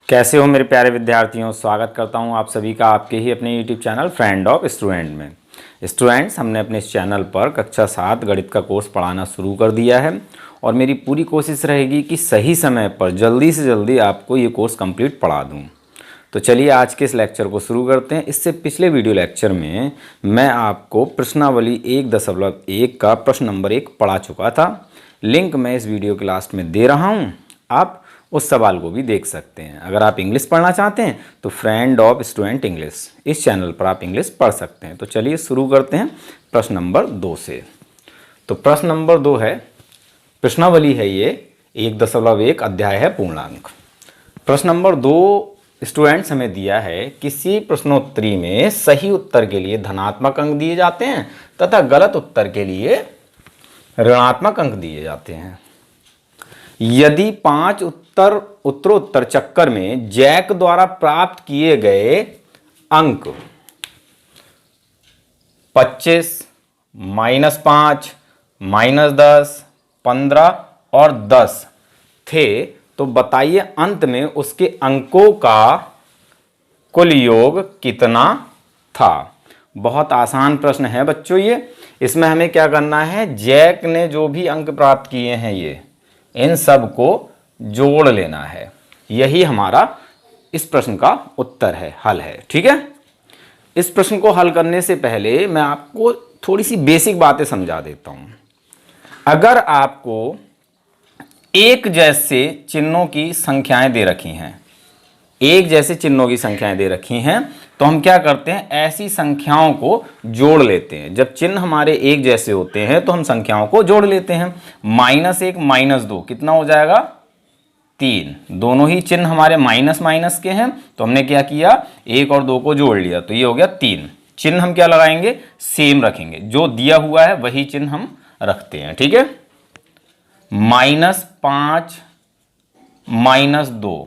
कैसे हो मेरे प्यारे विद्यार्थियों। स्वागत करता हूं आप सभी का आपके ही अपने YouTube channel friend of student में। स्टूडेंट्स, हमने अपने इस चैनल पर कक्षा 7 गणित का कोर्स पढ़ाना शुरू कर दिया है और मेरी पूरी कोशिश रहेगी कि सही समय पर जल्दी से जल्दी आपको ये कोर्स कंप्लीट पढ़ा दूं। तो चलिए आज के इस लेक्चर को शुरू करते हैं। इससे पिछले वीडियो लेक्चर में मैं आपको प्रश्नावली 1.1 का प्रश्न नंबर 1 पढ़ा चुका था। लिंक मैं इस वीडियो के लास्ट में दे रहा हूँ, आप उस सवाल को भी देख सकते हैं। अगर आप इंग्लिश पढ़ना चाहते हैं तो फ्रेंड ऑफ स्टूडेंट इंग्लिश इस चैनल पर आप इंग्लिश पढ़ सकते हैं। तो चलिए शुरू करते हैं प्रश्न नंबर 2 से। तो प्रश्न नंबर 2 है, प्रश्नावली है ये 1.1 अध्याय है पूर्णांक। प्रश्न नंबर 2 स्टूडेंट्स हमें दिया है, किसी प्रश्नोत्तरी में सही उत्तर के लिए धनात्मक अंक दिए जाते हैं तथा गलत उत्तर के लिए ऋणात्मक अंक दिए जाते हैं। यदि 5 उत्तरोत्तर चक्कर में जैक द्वारा प्राप्त किए गए अंक 25, -5, -10, 15 और 10 थे तो बताइए अंत में उसके अंकों का कुल योग कितना था। बहुत आसान प्रश्न है बच्चों ये। इसमें हमें क्या करना है, जैक ने जो भी अंक प्राप्त किए हैं ये इन सब को जोड़ लेना है। यही हमारा इस प्रश्न का उत्तर है, हल है। ठीक है, इस प्रश्न को हल करने से पहले मैं आपको थोड़ी सी बेसिक बातें समझा देता हूं। अगर आपको एक जैसे चिन्हों की संख्याएं दे रखी हैं, एक जैसे चिन्हों की संख्याएं दे रखी हैं, तो हम क्या करते हैं, ऐसी संख्याओं को जोड़ लेते हैं। जब चिन्ह हमारे एक जैसे होते हैं तो हम संख्याओं को जोड़ लेते हैं। -1 -2 कितना हो जाएगा, 3। दोनों ही चिन्ह हमारे माइनस माइनस के हैं तो हमने क्या किया, 1 और 2 को जोड़ लिया तो ये हो गया 3। चिन्ह हम क्या लगाएंगे, सेम रखेंगे, जो दिया हुआ है वही चिन्ह हम रखते हैं। ठीक है, -5 -2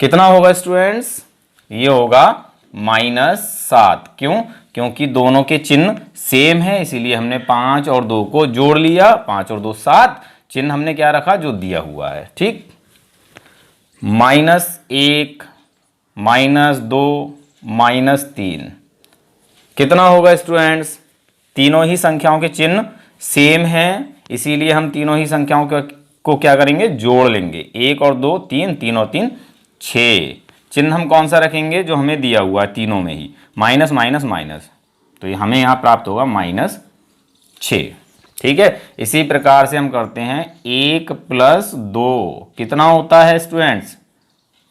कितना होगा स्टूडेंट्स, ये होगा -7। क्यों, क्योंकि दोनों के चिन्ह सेम है, इसीलिए हमने 5 और 2 को जोड़ लिया। 5 और 2 7, चिन्ह हमने क्या रखा, जो दिया हुआ है। ठीक, -1 -2 -3 कितना होगा स्टूडेंट्स, तीनों ही संख्याओं के चिन्ह सेम हैं, इसीलिए हम तीनों ही संख्याओं को क्या करेंगे, जोड़ लेंगे। 1 और 2 3, 3 और 3 6। चिन्ह हम कौन सा रखेंगे, जो हमें दिया हुआ है तीनों में ही, माइनस माइनस माइनस, तो हमें यहाँ प्राप्त होगा -6। ठीक है, इसी प्रकार से हम करते हैं 1 + 2 कितना होता है स्टूडेंट्स,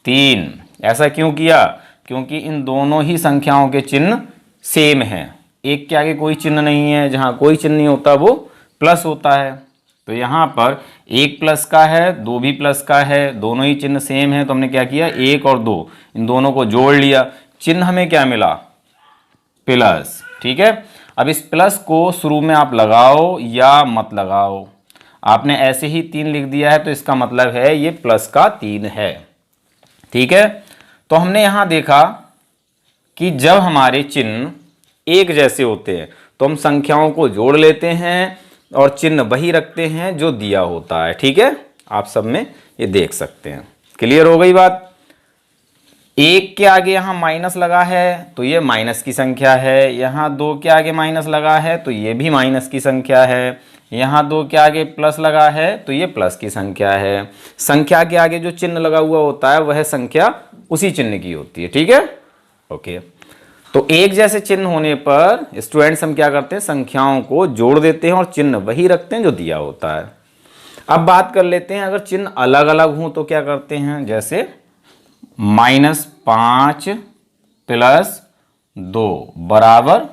3। ऐसा क्यों किया, क्योंकि इन दोनों ही संख्याओं के चिन्ह सेम हैं। एक के आगे कोई चिन्ह नहीं है, जहाँ कोई चिन्ह नहीं होता वो प्लस होता है। तो यहाँ पर 1 प्लस का है, 2 भी प्लस का है, दोनों ही चिन्ह सेम है, तो हमने क्या किया, 1 और 2 इन दोनों को जोड़ लिया, चिन्ह हमें क्या मिला, प्लस। ठीक है, अब इस प्लस को शुरू में आप लगाओ या मत लगाओ, आपने ऐसे ही 3 लिख दिया है तो इसका मतलब है ये प्लस का 3 है। ठीक है, तो हमने यहाँ देखा कि जब हमारे चिन्ह एक जैसे होते हैं तो हम संख्याओं को जोड़ लेते हैं और चिन्ह वही रखते हैं जो दिया होता है। ठीक है, आप सब में ये देख सकते हैं। क्लियर हो गई बात। 1 के आगे यहाँ माइनस लगा है तो ये माइनस की संख्या है, यहाँ 2 के आगे माइनस लगा है तो ये भी माइनस की संख्या है, यहाँ 2 के आगे प्लस लगा है तो ये प्लस की संख्या है। संख्या के आगे जो चिन्ह लगा हुआ होता है वह संख्या उसी चिन्ह की होती है। ठीक है, ओके। तो एक जैसे चिन्ह होने पर स्टूडेंट्स हम क्या करते हैं, संख्याओं को जोड़ देते हैं और चिन्ह वही रखते हैं जो दिया होता है। अब बात कर लेते हैं, अगर चिन्ह अलग अलग हों तो क्या करते हैं, जैसे -5 + 2 बराबर,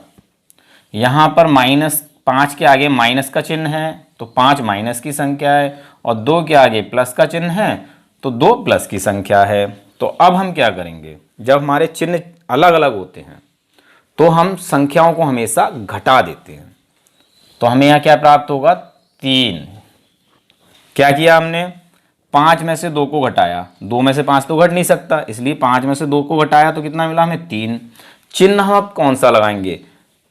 यहाँ पर -5 के आगे माइनस का चिन्ह है तो 5 माइनस की संख्या है, और 2 के आगे प्लस का चिन्ह है तो 2 प्लस की संख्या है। तो अब हम क्या करेंगे, जब हमारे चिन्ह अलग अलग होते हैं तो हम संख्याओं को हमेशा घटा देते हैं। तो हमें यहाँ क्या प्राप्त होगा, 3। क्या किया हमने, 5 में से 2 को घटाया, 2 में से 5 तो घट नहीं सकता, इसलिए 5 में से 2 को घटाया तो कितना मिला हमें, 3। चिन्ह हम अब कौन सा लगाएंगे,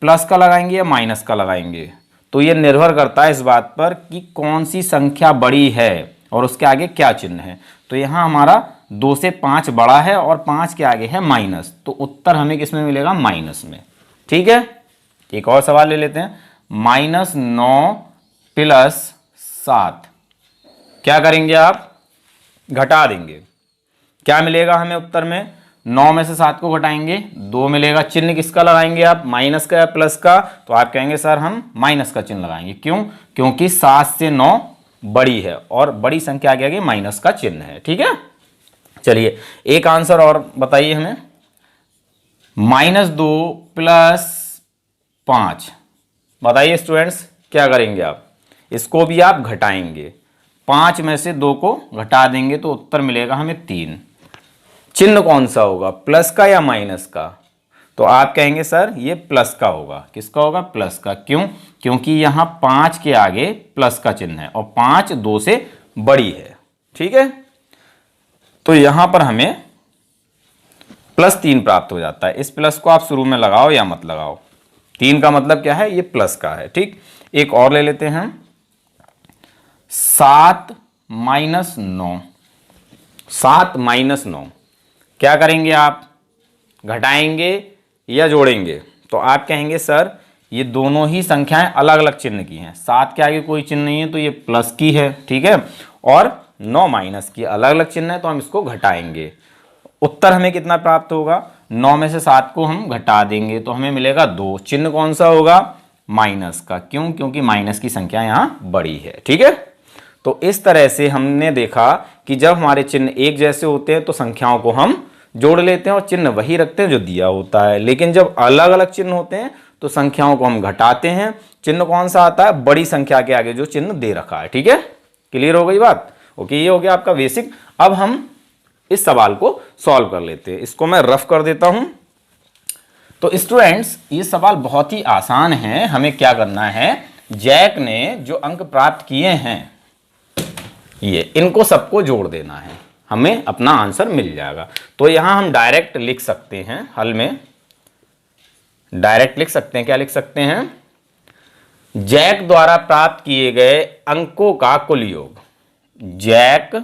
प्लस का लगाएंगे या माइनस का लगाएंगे, तो ये निर्भर करता है इस बात पर कि कौन सी संख्या बड़ी है और उसके आगे क्या चिन्ह है। तो यहाँ हमारा 2 से 5 बड़ा है और 5 के आगे है माइनस, तो उत्तर हमें किस में मिलेगा? माइनस में। ठीक है, एक और सवाल ले लेते हैं। -9 + 7 क्या करेंगे आप? घटा देंगे। क्या मिलेगा हमें उत्तर में? 9 में से 7 को घटाएंगे, 2 मिलेगा। चिन्ह किसका लगाएंगे आप? माइनस का या प्लस का? तो आप कहेंगे सर हम माइनस का चिन्ह लगाएंगे। क्यों? क्योंकि 7 से 9 बड़ी है और बड़ी संख्या आगे आगे माइनस का चिन्ह है। ठीक है, चलिए एक आंसर और बताइए हमें। -2 + 5 बताइए स्टूडेंट्स, क्या करेंगे आप? इसको भी आप घटाएंगे, 5 में से 2 को घटा देंगे तो उत्तर मिलेगा हमें 3। चिन्ह कौन सा होगा? प्लस का या माइनस का? तो आप कहेंगे सर ये प्लस का होगा। किसका होगा? प्लस का। क्यों? क्योंकि यहाँ 5 के आगे प्लस का चिन्ह है और 5 2 से बड़ी है। ठीक है, तो यहां पर हमें +3 प्राप्त हो जाता है। इस प्लस को आप शुरू में लगाओ या मत लगाओ, 3 का मतलब क्या है? ये प्लस का है। ठीक, एक और ले लेते हैं। 7 - 9, 7 - 9 क्या करेंगे आप? घटाएंगे या जोड़ेंगे? तो आप कहेंगे सर ये दोनों ही संख्याएं अलग अलग चिन्ह की हैं। 7 के आगे कोई चिन्ह नहीं है तो ये प्लस की है। ठीक है, और 9 माइनस की, अलग अलग चिन्ह है तो हम इसको घटाएंगे। उत्तर हमें कितना प्राप्त होगा? 9 में से 7 को हम घटा देंगे तो हमें मिलेगा 2। चिन्ह कौन सा होगा? माइनस का। क्यों? क्योंकि माइनस की संख्या यहां बड़ी है। ठीक है, तो इस तरह से हमने देखा कि जब हमारे चिन्ह एक जैसे होते हैं तो संख्याओं को हम जोड़ लेते हैं और चिन्ह वही रखते हैं जो दिया होता है। लेकिन जब अलग अलग चिन्ह होते हैं तो संख्याओं को हम घटाते हैं। चिन्ह कौन सा आता है? बड़ी संख्या के आगे जो चिन्ह दे रखा है। ठीक है, क्लियर हो गई बात? ओके, ये हो गया आपका बेसिक। अब हम इस सवाल को सॉल्व कर लेते हैं। इसको मैं रफ कर देता हूं। तो स्टूडेंट्स ये सवाल बहुत ही आसान है। हमें क्या करना है? जैक ने जो अंक प्राप्त किए हैं ये इनको सबको जोड़ देना है, हमें अपना आंसर मिल जाएगा। तो यहां हम डायरेक्ट लिख सकते हैं, हल में डायरेक्ट लिख सकते हैं। क्या लिख सकते हैं? जैक द्वारा प्राप्त किए गए अंकों का कुल योग। जैक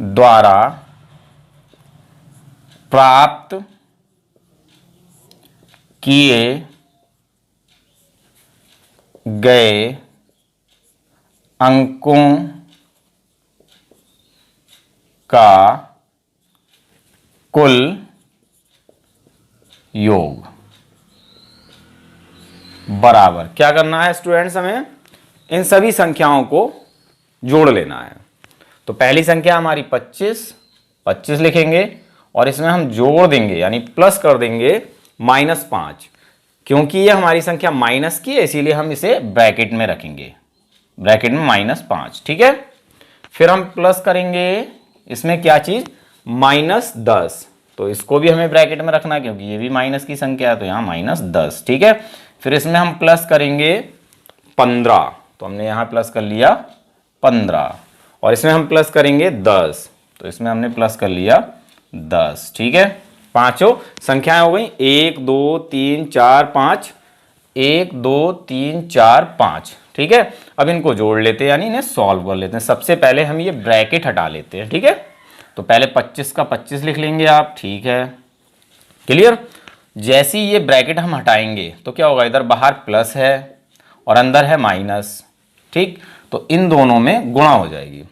द्वारा प्राप्त किए गए अंकों का कुल योग बराबर क्या करना है स्टूडेंट्स? हमें इन सभी संख्याओं को जोड़ लेना है। तो पहली संख्या हमारी 25 लिखेंगे और इसमें हम जोड़ देंगे यानी प्लस कर देंगे -5। क्योंकि ये हमारी संख्या माइनस की है इसीलिए हम इसे ब्रैकेट में रखेंगे, ब्रैकेट में -5। ठीक है, फिर हम प्लस करेंगे इसमें क्या चीज? -10। तो इसको भी हमें ब्रैकेट में रखना है क्योंकि ये भी माइनस की संख्या है तो यहां -10। ठीक है, फिर इसमें हम प्लस करेंगे 15, तो हमने यहां प्लस कर लिया 15 और इसमें हम प्लस करेंगे 10, तो इसमें हमने प्लस कर लिया 10। ठीक है, पांचों संख्याएं हो गई 1 2 3 4 5, 1 2 3 4 5। ठीक है, अब इनको जोड़ लेते हैं यानी इन्हें सॉल्व कर लेते हैं। सबसे पहले हम ये ब्रैकेट हटा लेते हैं। ठीक है, तो पहले 25 का 25 लिख लेंगे आप। ठीक है, क्लियर? जैसे ही ये ब्रैकेट हम हटाएंगे तो क्या होगा? इधर बाहर प्लस है और अंदर है माइनस। ठीक, तो इन दोनों में गुणा हो जाएगी।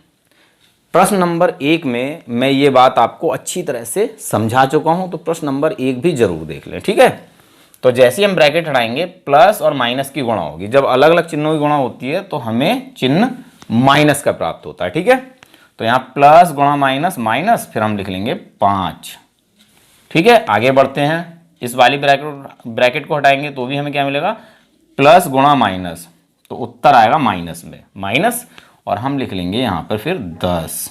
प्रश्न नंबर 1 में मैं ये बात आपको अच्छी तरह से समझा चुका हूं, तो प्रश्न नंबर 1 भी जरूर देख लें। ठीक है, तो जैसे ही हम ब्रैकेट हटाएंगे प्लस और माइनस की गुणा होगी। जब अलग अलग चिन्हों की गुणा होती है तो हमें चिन्ह माइनस का प्राप्त होता है। ठीक है, तो यहाँ प्लस गुणा माइनस माइनस, फिर हम लिख लेंगे 5। ठीक है, आगे बढ़ते हैं। इस वाली ब्रैकेट को हटाएंगे तो भी हमें क्या मिलेगा? प्लस गुणा माइनस, तो उत्तर आएगा माइनस में माइनस और हम लिख लेंगे यहाँ पर फिर 10।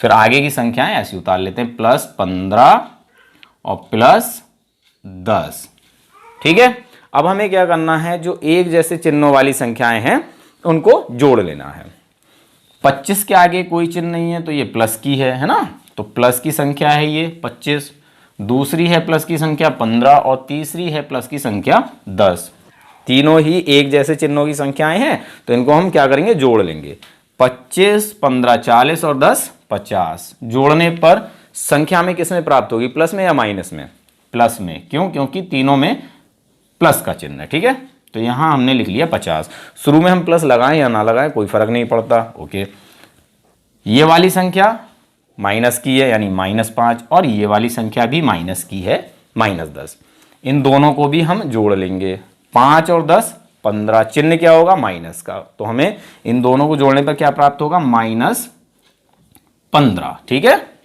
फिर आगे की संख्याएं ऐसी उतार लेते हैं, +15 और +10। ठीक है, अब हमें क्या करना है? जो एक जैसे चिन्हों वाली संख्याएं हैं उनको जोड़ लेना है। 25 के आगे कोई चिन्ह नहीं है तो ये प्लस की है ना? तो प्लस की संख्या है ये 25, दूसरी है प्लस की संख्या 15 और तीसरी है प्लस की संख्या 10। तीनों ही एक जैसे चिन्हों की संख्याएं हैं तो इनको हम क्या करेंगे? जोड़ लेंगे। 25 15 40 और 10 50। जोड़ने पर संख्या में किस में प्राप्त होगी, प्लस में या माइनस में? प्लस में। क्यों? क्योंकि तीनों में प्लस का चिन्ह है। ठीक है, तो यहां हमने लिख लिया 50। शुरू में हम प्लस लगाएं या ना लगाएं कोई फर्क नहीं पड़ता। ओके, ये वाली संख्या माइनस की है यानी -5, और ये वाली संख्या भी माइनस की है -10। इन दोनों को भी हम जोड़ लेंगे, 5 और 10 15। चिन्ह क्या होगा, माइनस का, तो हमें इन दोनों को जोड़ने पर क्या प्राप्त होगा, -15। ठीक है,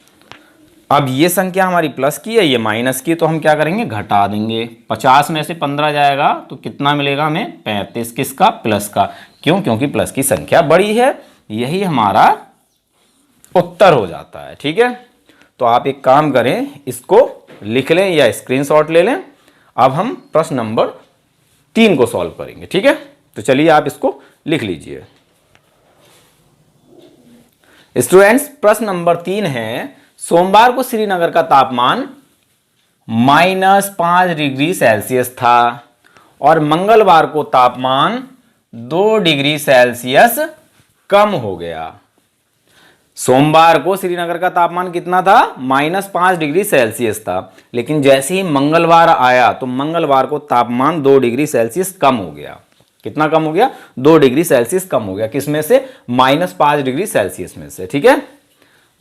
अब ये संख्या हमारी प्लस की है, ये माइनस की, तो हम क्या करेंगे, घटा देंगे। 50 में से 15 जाएगा तो कितना मिलेगा हमें, 35। किसका, प्लस का। क्यों? क्योंकि प्लस की संख्या बड़ी है। यही हमारा उत्तर हो जाता है। ठीक है, तो आप एक काम करें, इसको लिख लें या स्क्रीनशॉट ले लें। अब हम प्रश्न नंबर 3 को सॉल्व करेंगे। ठीक है, तो चलिए आप इसको लिख लीजिए। स्टूडेंट्स, प्रश्न नंबर 3 है, सोमवार को श्रीनगर का तापमान -5 डिग्री सेल्सियस था और मंगलवार को तापमान 2 डिग्री सेल्सियस कम हो गया। सोमवार को श्रीनगर का तापमान कितना था, -5 डिग्री सेल्सियस था, लेकिन जैसे ही मंगलवार आया तो मंगलवार को तापमान 2 डिग्री सेल्सियस कम हो गया। कितना कम हो गया, 2 डिग्री सेल्सियस कम हो गया। किसमें से, -5 डिग्री सेल्सियस में से। ठीक है,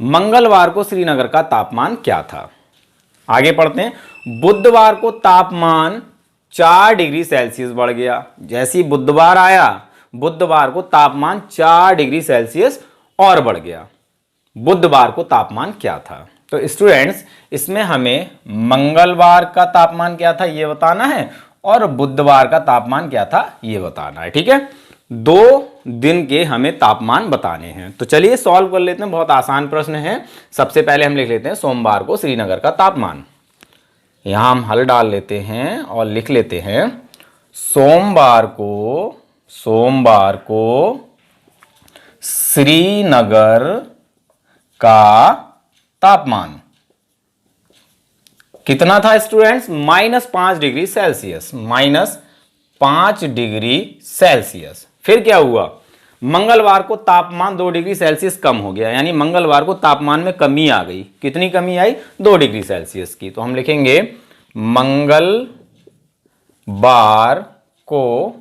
मंगलवार को श्रीनगर का तापमान क्या था। आगे पढ़ते हैं। बुधवार को तापमान 4 डिग्री सेल्सियस बढ़ गया। जैसे ही बुधवार आया, बुधवार को तापमान 4 डिग्री सेल्सियस और बढ़ गया। बुधवार को तापमान क्या था। तो स्टूडेंट्स, इसमें हमें मंगलवार का तापमान क्या था ये बताना है और बुधवार का तापमान क्या था ये बताना है। ठीक है, 2 दिन के हमें तापमान बताने हैं। तो चलिए सॉल्व कर लेते हैं, बहुत आसान प्रश्न है। सबसे पहले हम लिख लेते हैं सोमवार को श्रीनगर का तापमान। यहां हम हल डाल लेते हैं और लिख लेते हैं सोमवार को श्रीनगर का तापमान कितना था students, -5 degree Celsius. -5 degree Celsius. फिर क्या हुआ, मंगलवार को तापमान 2 डिग्री सेल्सियस कम हो गया, यानी मंगलवार को तापमान में कमी आ गई। कितनी कमी आई, 2 डिग्री सेल्सियस की। तो हम लिखेंगे मंगलवार को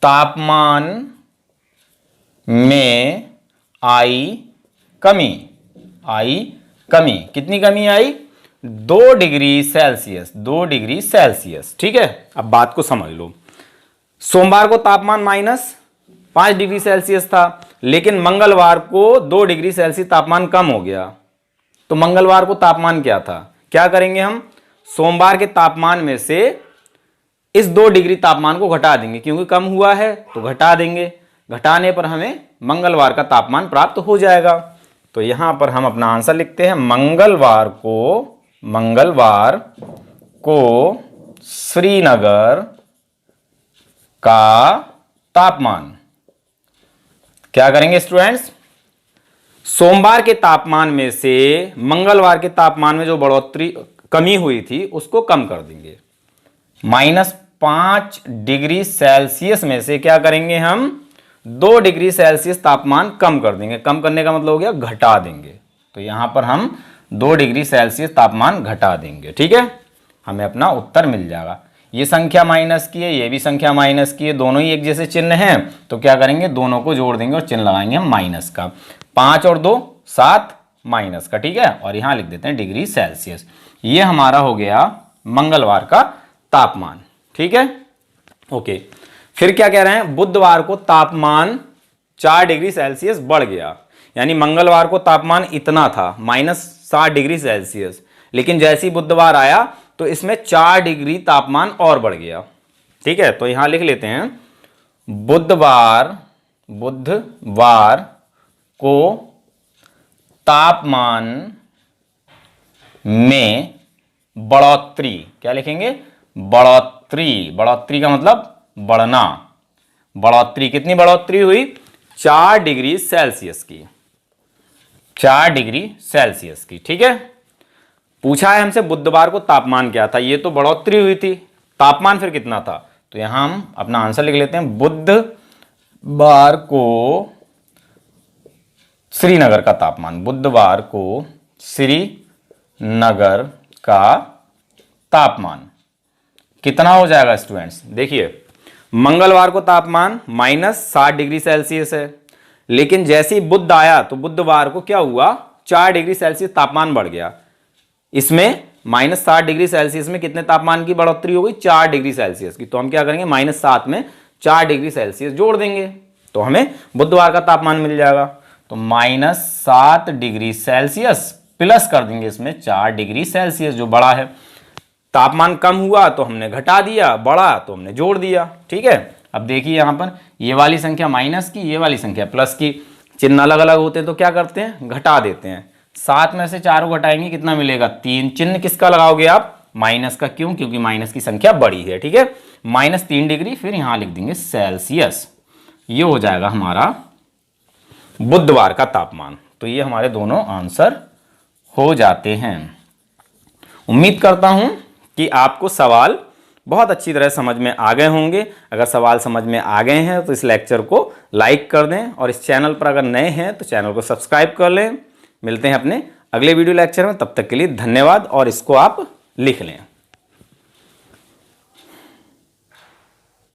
तापमान में आई कमी। कितनी कमी आई, 2 डिग्री सेल्सियस। 2 degree Celsius. ठीक है, अब बात को समझ लो। सोमवार को तापमान -5 डिग्री सेल्सियस था, लेकिन मंगलवार को 2 डिग्री सेल्सियस तापमान कम हो गया। तो मंगलवार को तापमान क्या था, क्या करेंगे हम, सोमवार के तापमान में से इस 2 डिग्री तापमान को घटा देंगे, क्योंकि कम हुआ है तो घटा देंगे। घटाने पर हमें मंगलवार का तापमान प्राप्त हो जाएगा। तो यहां पर हम अपना आंसर लिखते हैं, मंगलवार को श्रीनगर का तापमान, क्या करेंगे स्टूडेंट्स, सोमवार के तापमान में से मंगलवार के तापमान में जो बढ़ोतरी कमी हुई थी उसको कम कर देंगे। -5 डिग्री सेल्सियस में से क्या करेंगे हम, 2 डिग्री सेल्सियस तापमान कम कर देंगे। कम करने का मतलब हो गया घटा देंगे। तो यहां पर हम 2 डिग्री सेल्सियस तापमान घटा देंगे। ठीक है, हमें अपना उत्तर मिल जाएगा। ये संख्या माइनस की है, ये भी संख्या माइनस की है, दोनों ही एक जैसे चिन्ह हैं, तो क्या करेंगे, दोनों को जोड़ देंगे और चिन्ह लगाएंगे हम माइनस का। 5 और 2 7 माइनस का। ठीक है, और यहां लिख देते हैं डिग्री सेल्सियस। ये हमारा हो गया मंगलवार का तापमान। ठीक है, ओके। फिर क्या कह रहे हैं, बुधवार को तापमान 4 डिग्री सेल्सियस बढ़ गया, यानी मंगलवार को तापमान इतना था -7 डिग्री सेल्सियस, लेकिन जैसे ही बुधवार आया तो इसमें 4 डिग्री तापमान और बढ़ गया। ठीक है, तो यहां लिख लेते हैं बुधवार को तापमान में बढ़ोतरी, क्या लिखेंगे, बढ़ोतरी का मतलब बढ़ना। बढ़ोतरी, कितनी बढ़ोतरी हुई, 4 डिग्री सेल्सियस की। 4 डिग्री सेल्सियस की। ठीक है, पूछा है हमसे बुधवार को तापमान क्या था, ये तो बढ़ोतरी हुई थी, तापमान फिर कितना था, तो यहां हम अपना आंसर लिख लेते हैं, बुधवार को श्रीनगर का तापमान, बुधवार को श्रीनगर का तापमान कितना हो जाएगा स्टूडेंट्स? देखिए मंगलवार को तापमान -7 डिग्री सेल्सियस है, लेकिन जैसे ही बुध आया तो बुधवार को क्या हुआ, 4 डिग्री सेल्सियस तापमान बढ़ गया। इसमें -7 डिग्री सेल्सियस में कितने तापमान की बढ़ोतरी हो गई, 4 डिग्री सेल्सियस की। तो हम क्या करेंगे, -7 में 4 डिग्री सेल्सियस जोड़ देंगे तो हमें बुधवार का तापमान मिल जाएगा। तो -7 डिग्री सेल्सियस प्लस कर देंगे इसमें 4 डिग्री सेल्सियस जो बड़ा है। तापमान कम हुआ तो हमने घटा दिया, बढ़ा तो हमने जोड़ दिया। ठीक है, अब देखिए यहाँ पर ये वाली संख्या माइनस की, ये वाली संख्या प्लस की, चिन्ह अलग अलग होते हैं तो क्या करते हैं, घटा देते हैं। 7 में से 4 को घटाएंगे कितना मिलेगा, 3। चिन्ह किसका लगाओगे आप, माइनस का। क्यों, क्योंकि माइनस की संख्या बड़ी है। ठीक है, -3 डिग्री, फिर यहाँ लिख देंगे सेल्सियस। ये हो जाएगा हमारा बुधवार का तापमान। तो ये हमारे दोनों आंसर हो जाते हैं। उम्मीद करता हूं कि आपको सवाल बहुत अच्छी तरह समझ में आ गए होंगे। अगर सवाल समझ में आ गए हैं तो इस लेक्चर को लाइक कर दें, और इस चैनल पर अगर नए हैं तो चैनल को सब्सक्राइब कर लें। मिलते हैं अपने अगले वीडियो लेक्चर में, तब तक के लिए धन्यवाद। और इसको आप लिख लें।